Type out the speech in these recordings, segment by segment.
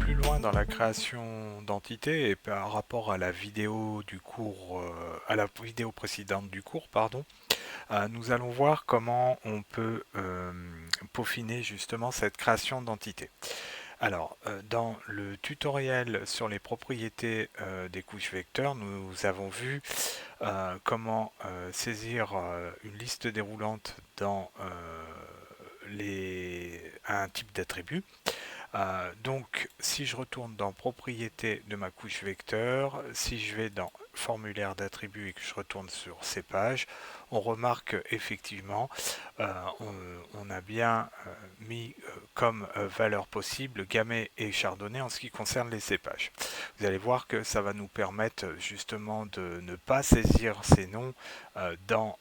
plus loin dans la création d'entités et par rapport à la vidéo du cours, à la vidéo précédente du cours, pardon, nous allons voir comment on peut peaufiner justement cette création d'entité. Alors, dans le tutoriel sur les propriétés des couches vecteurs, nous avons vu comment saisir une liste déroulante dans un type d'attribut. Donc, si je retourne dans propriétés de ma couche vecteur, si je vais dans formulaire d'attributs et que je retourne sur cépage, on remarque effectivement on a bien mis comme valeur possible gamay et chardonnay en ce qui concerne les cépages. Vous allez voir que ça va nous permettre justement de ne pas saisir ces noms dans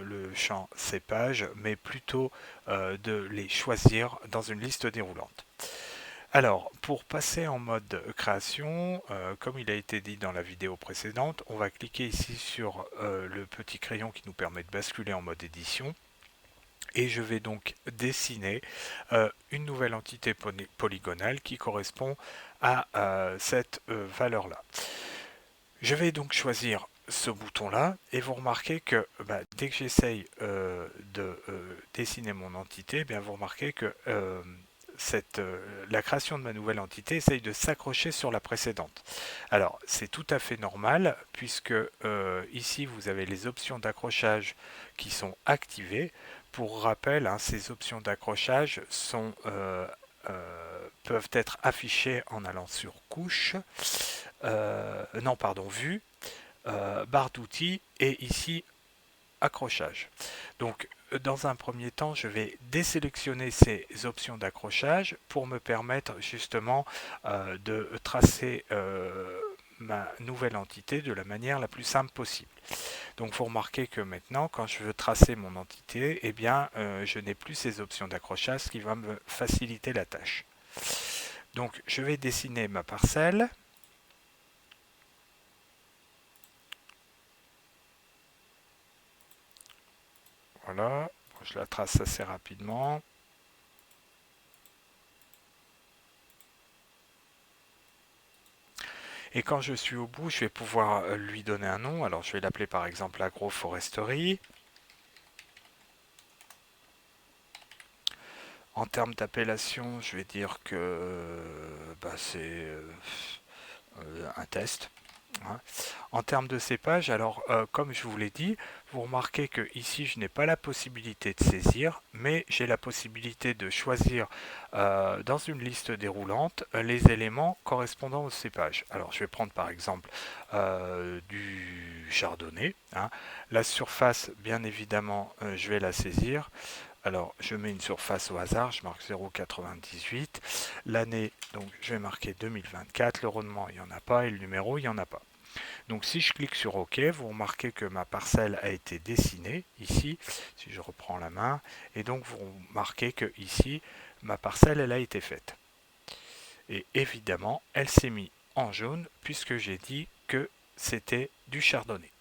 le champ cépage, mais plutôt de les choisir dans une liste déroulante. Alors, pour passer en mode création, comme il a été dit dans la vidéo précédente, on va cliquer ici sur le petit crayon qui nous permet de basculer en mode édition. Et je vais donc dessiner une nouvelle entité polygonale qui correspond à cette valeur-là. Je vais donc choisir ce bouton-là et vous remarquez que dès que j'essaye de dessiner mon entité, vous remarquez que la création de ma nouvelle entité essaye de s'accrocher sur la précédente. Alors c'est tout à fait normal puisque ici vous avez les options d'accrochage qui sont activées. Pour rappel, ces options d'accrochage peuvent être affichées en allant sur couche, vue, barre d'outils et ici accrochage. Donc dans un premier temps, je vais désélectionner ces options d'accrochage pour me permettre justement de tracer ma nouvelle entité de la manière la plus simple possible. Donc vous remarquez que maintenant, quand je veux tracer mon entité, je n'ai plus ces options d'accrochage, ce qui va me faciliter la tâche. Donc je vais dessiner ma parcelle. Voilà, je la trace assez rapidement. Et quand je suis au bout, je vais pouvoir lui donner un nom. Alors je vais l'appeler par exemple agroforesterie. En termes d'appellation, je vais dire que c'est un test. En termes de cépage, alors comme je vous l'ai dit, vous remarquez que ici je n'ai pas la possibilité de saisir, mais j'ai la possibilité de choisir dans une liste déroulante les éléments correspondant au cépage. Alors je vais prendre par exemple du chardonnay. La surface, bien évidemment, je vais la saisir. Alors, je mets une surface au hasard, je marque 0,98. L'année, donc je vais marquer 2024. Le rendement, il n'y en a pas et le numéro, il n'y en a pas. Donc si je clique sur OK, vous remarquez que ma parcelle a été dessinée ici, si je reprends la main, et donc vous remarquez que ici, ma parcelle, elle a été faite. Et évidemment, elle s'est mise en jaune puisque j'ai dit que c'était du chardonnay.